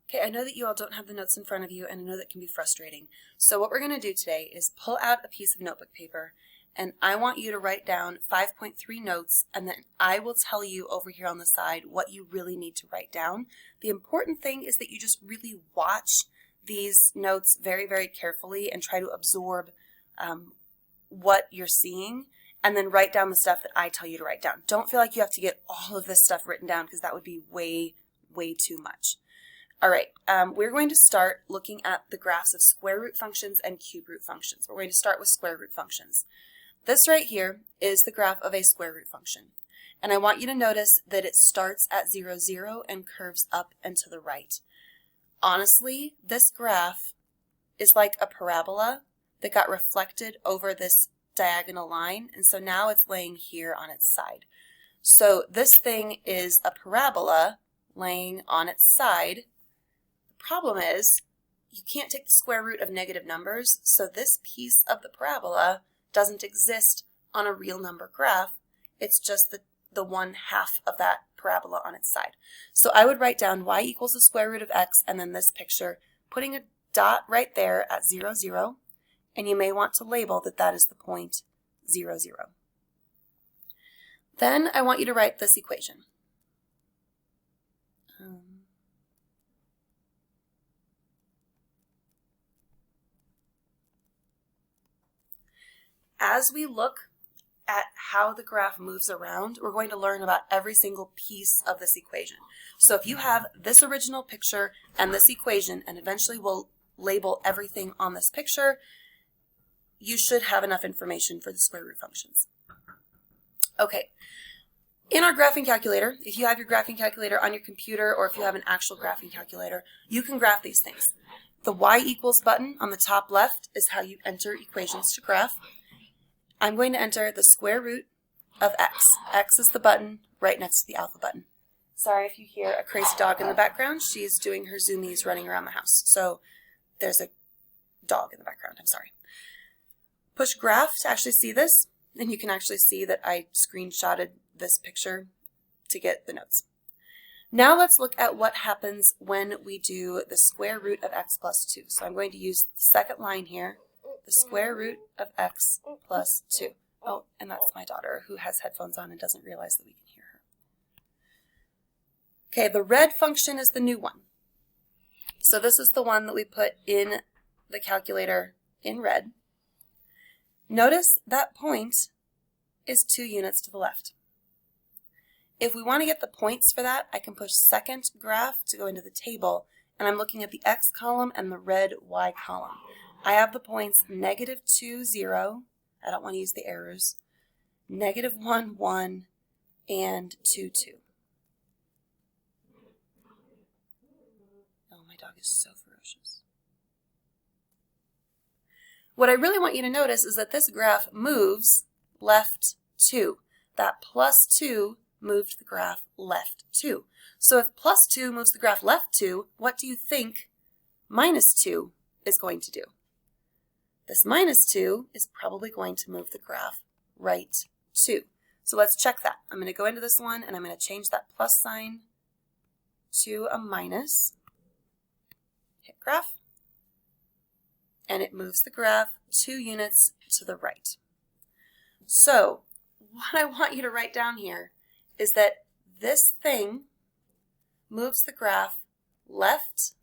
Okay, I know that you all don't have the notes in front of you, and I know that can be frustrating. So what we're going to do today is pull out a piece of notebook paper, and I want you to write down 5.3 notes, and then I will tell you over here on the side what you really need to write down. The important thing is that you just really watch these notes very, very carefully and try to absorb what you're seeing, and then write down the stuff that I tell you to write down. Don't feel like you have to get all of this stuff written down because that would be way, way too much. All right, we're going to start looking at the graphs of square root functions and cube root functions. We're going to start with square root functions. This right here is the graph of a square root function. And I want you to notice that it starts at 0, 0 and curves up and to the right. Honestly, this graph is like a parabola that got reflected over this diagonal line, and so now it's laying here on its side. So this thing is a parabola laying on its side. Problem is, you can't take the square root of negative numbers, so this piece of the parabola doesn't exist on a real number graph. It's just the 1/2 of that parabola on its side. So I would write down y equals the square root of x, and then this picture, putting a dot right there at 0, 0, and you may want to label that that is the point 0, 0. Then I want you to write this equation. As we look at how the graph moves around, we're going to learn about every single piece of this equation. So if you have this original picture and this equation, and eventually we'll label everything on this picture, you should have enough information for the square root functions. Okay, in our graphing calculator, if you have your graphing calculator on your computer or if you have an actual graphing calculator, you can graph these things. The y equals button on the top left is how you enter equations to graph. I'm going to enter the square root of x. X is the button right next to the alpha button. Sorry if you hear a crazy dog in the background. She's doing her zoomies running around the house. So there's a dog in the background. I'm sorry. Push graph to actually see this, and you can actually see that I screenshotted this picture to get the notes. Now let's look at what happens when we do the square root of x plus 2. So I'm going to use the second line here. The square root of x plus 2. Oh, and that's my daughter who has headphones on and doesn't realize that we can hear her. Okay, the red function is the new one. So this is the one that we put in the calculator in red. Notice that point is 2 units to the left. If we want to get the points for that, I can push second graph to go into the table, and I'm looking at the x column and the red y column. I have the points -2, 0, I don't want to use the errors, -1, 1, and 2, 2. Oh, my dog is so ferocious. What I really want you to notice is that this graph moves left 2. That +2 moved the graph left 2. So if +2 moves the graph left 2, what do you think -2 is going to do? This -2 is probably going to move the graph right 2. So let's check that. I'm going to go into this one and I'm going to change that plus sign to a minus. Hit graph. And it moves the graph 2 units to the right. So what I want you to write down here is that this thing moves the graph left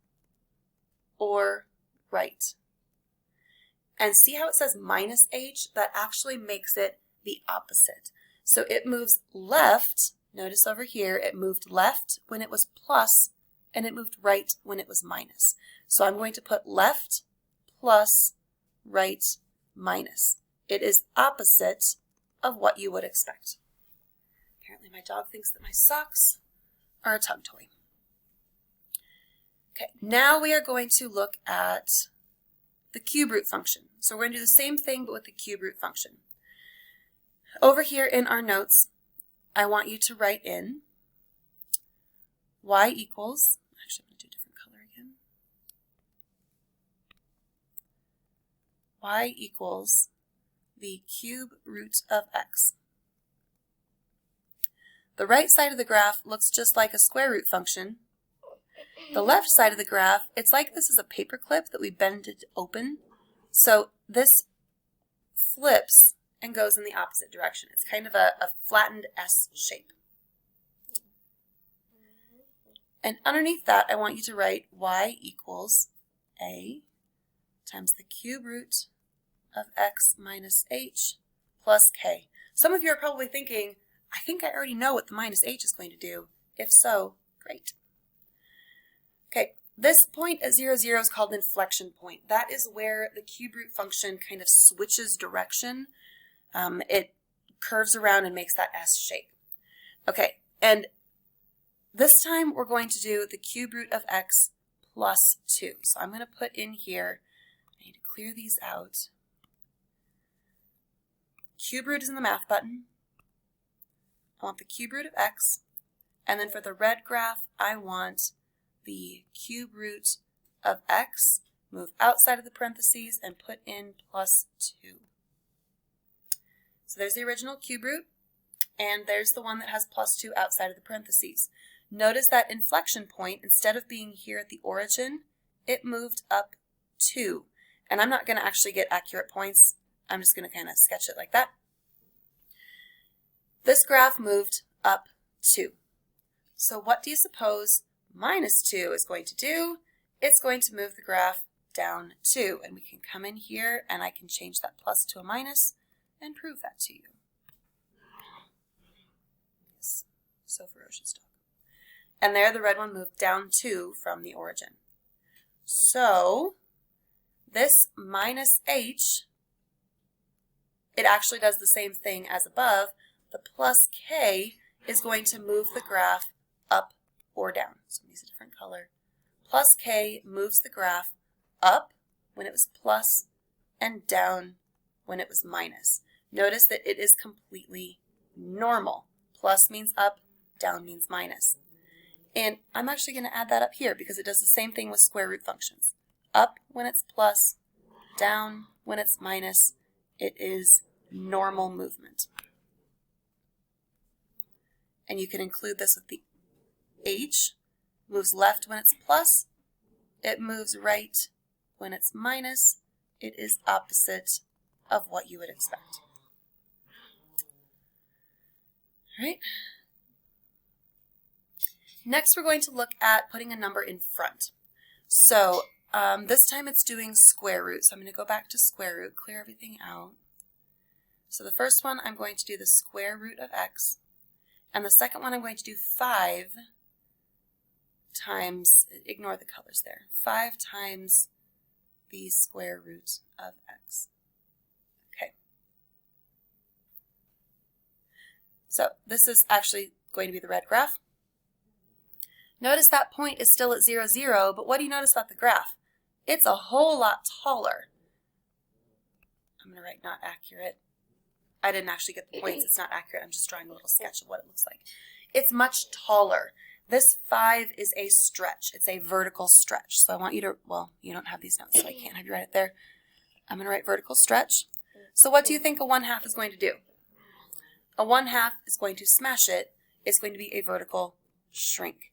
or right. And see how it says -h? That actually makes it the opposite. So it moves left, notice over here, it moved left when it was plus, and it moved right when it was minus. So I'm going to put left plus right minus. It is opposite of what you would expect. Apparently my dog thinks that my socks are a tug toy. Okay, now we are going to look at the cube root function. So we're going to do the same thing but with the cube root function. Over here in our notes, I want you to write in y equals, actually I'm going to do a different color again, y equals the cube root of x. The right side of the graph looks just like a square root function, The left side of the graph, it's like this is a paper clip that we bended open. So this flips and goes in the opposite direction. It's kind of a flattened S shape. And underneath that, I want you to write y equals a times the cube root of x minus h plus k. Some of you are probably thinking, I think I already know what the minus h is going to do. If so, great. Okay, this point at 0, 0 is called inflection point. That is where the cube root function kind of switches direction. It curves around and makes that S shape. Okay, and this time we're going to do the cube root of x plus 2. So I'm going to put in here, I need to clear these out. Cube root is in the math button. I want the cube root of x. And then for the red graph, I want the cube root of x, move outside of the parentheses and put in plus 2. So there's the original cube root, and there's the one that has plus 2 outside of the parentheses. Notice that inflection point, instead of being here at the origin, it moved up 2. And I'm not going to actually get accurate points. I'm just going to kind of sketch it like that. This graph moved up 2. So what do you suppose minus 2 is going to do? It's going to move the graph down 2. And we can come in here and I can change that plus to a minus and prove that to you. Yes, so ferocious dog. And there the red one moved down 2 from the origin. So this minus h, it actually does the same thing as above. The plus k is going to move the graph up or down. So use a different color. Plus k moves the graph up when it was plus and down when it was minus. Notice that it is completely normal. Plus means up, down means minus. And I'm actually going to add that up here because it does the same thing with square root functions. Up when it's plus, down when it's minus. It is normal movement. And you can include this with the h. Moves left when it's plus. It moves right when it's minus. It is opposite of what you would expect. All right. Next, we're going to look at putting a number in front. So this time it's doing square root. So I'm going to go back to square root, clear everything out. So the first one, I'm going to do the square root of x. And the second one, I'm going to do 5 times, ignore the colors there, 5 times the square root of x. Okay. So this is actually going to be the red graph. Notice that point is still at 0, 0, but what do you notice about the graph? It's a whole lot taller. I'm going to write not accurate. I didn't actually get the points. It's not accurate. I'm just drawing a little sketch of what it looks like. It's much taller. This 5 is a stretch. It's a vertical stretch. So I want you to, well, you don't have these notes, so I can't have you write it there. I'm going to write vertical stretch. So what do you think a 1/2 is going to do? A 1/2 is going to smash it. It's going to be a vertical shrink.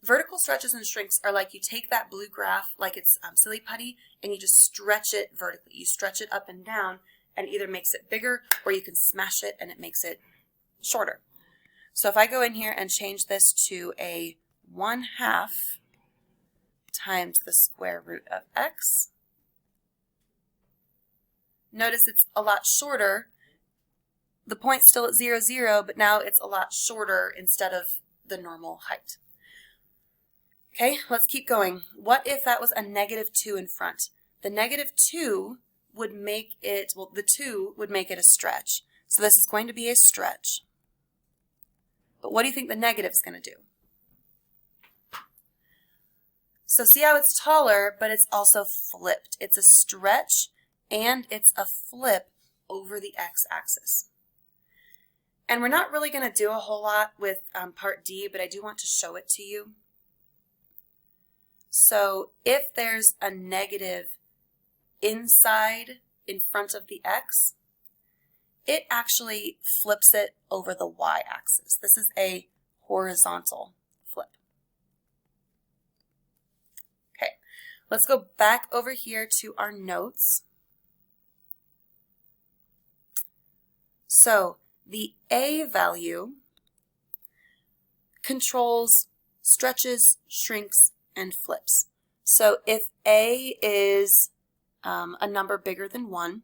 Vertical stretches and shrinks are like you take that blue graph like it's silly putty and you just stretch it vertically. You stretch it up and down and it either makes it bigger or you can smash it and it makes it shorter. So if I go in here and change this to a 1/2 times the square root of x, notice it's a lot shorter. The point's still at 0, 0, but now it's a lot shorter instead of the normal height. Okay, let's keep going. What if that was a -2 in front? The -2 would make it, well, the 2 would make it a stretch. So this is going to be a stretch. But what do you think the negative is going to do? So see how it's taller, but it's also flipped. It's a stretch and it's a flip over the x-axis. And we're not really going to do a whole lot with part D, but I do want to show it to you. So if there's a negative inside in front of the x, it actually flips it over the y-axis. This is a horizontal flip. Let's go back over here to our notes. So the A value controls stretches, shrinks, and flips. So if A is a number bigger than 1,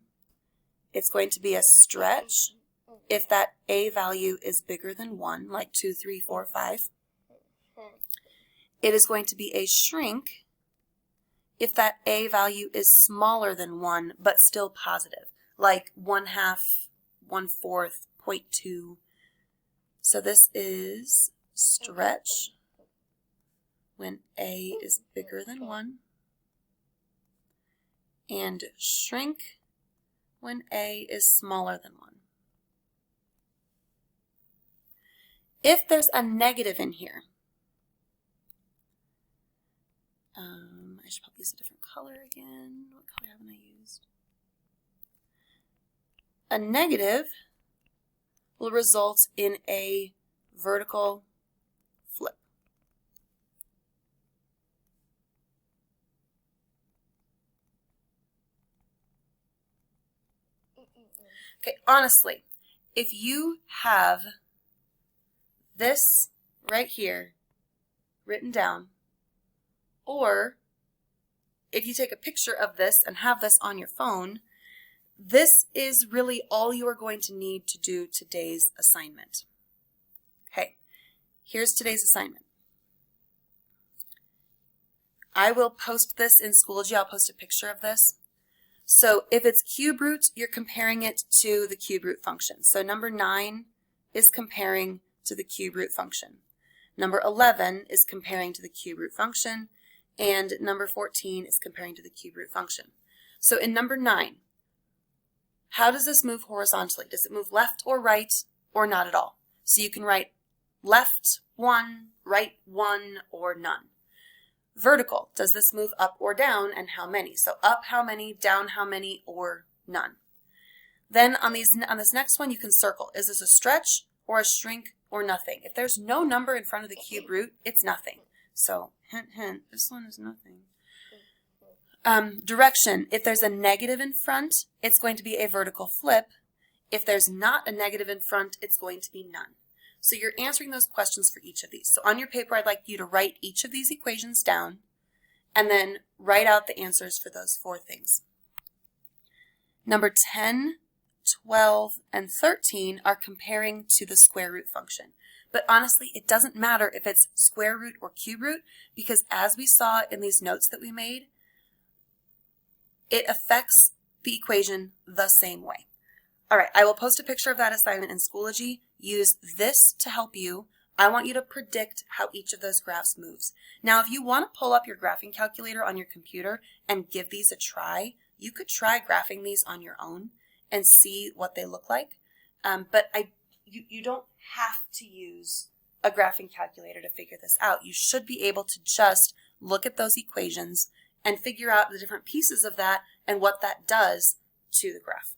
it's going to be a stretch. If that A value is bigger than 1, like 2, 3, 4, 5, it is going to be a shrink if that A value is smaller than 1 but still positive, like 1/2, 1/4, 0.2. So this is stretch when A is bigger than 1 and shrink when A is smaller than 1. If there's a negative in here, I should probably use a different color again. What color haven't I used? A negative will result in a vertical flip. Okay, honestly, if you have this right here written down, or if you take a picture of this and have this on your phone, this is really all you are going to need to do today's assignment. Okay, here's today's assignment. I will post this in Schoology. I'll post a picture of this. So if it's cube root, you're comparing it to the cube root function. So number 9 is comparing to the cube root function. Number 11 is comparing to the cube root function. And number 14 is comparing to the cube root function. So in number 9, how does this move horizontally? Does it move left or right or not at all? So you can write left 1, right 1, or none. Vertical, does this move up or down, and how many? So up how many, down how many, or none. Then on this next one, you can circle. Is this a stretch or a shrink or nothing? If there's no number in front of the cube root, it's nothing. So hint, hint, this one is nothing. Direction, if there's a negative in front, it's going to be a vertical flip. If there's not a negative in front, it's going to be none. So you're answering those questions for each of these. So on your paper, I'd like you to write each of these equations down and then write out the answers for those 4 things. Number 10, 12, and 13 are comparing to the square root function. But honestly, it doesn't matter if it's square root or cube root, because as we saw in these notes that we made, it affects the equation the same way. All right, I will post a picture of that assignment in Schoology. Use this to help you. I want you to predict how each of those graphs moves. Now, if you want to pull up your graphing calculator on your computer and give these a try, you could try graphing these on your own and see what they look like. But you don't have to use a graphing calculator to figure this out. You should be able to just look at those equations and figure out the different pieces of that and what that does to the graph.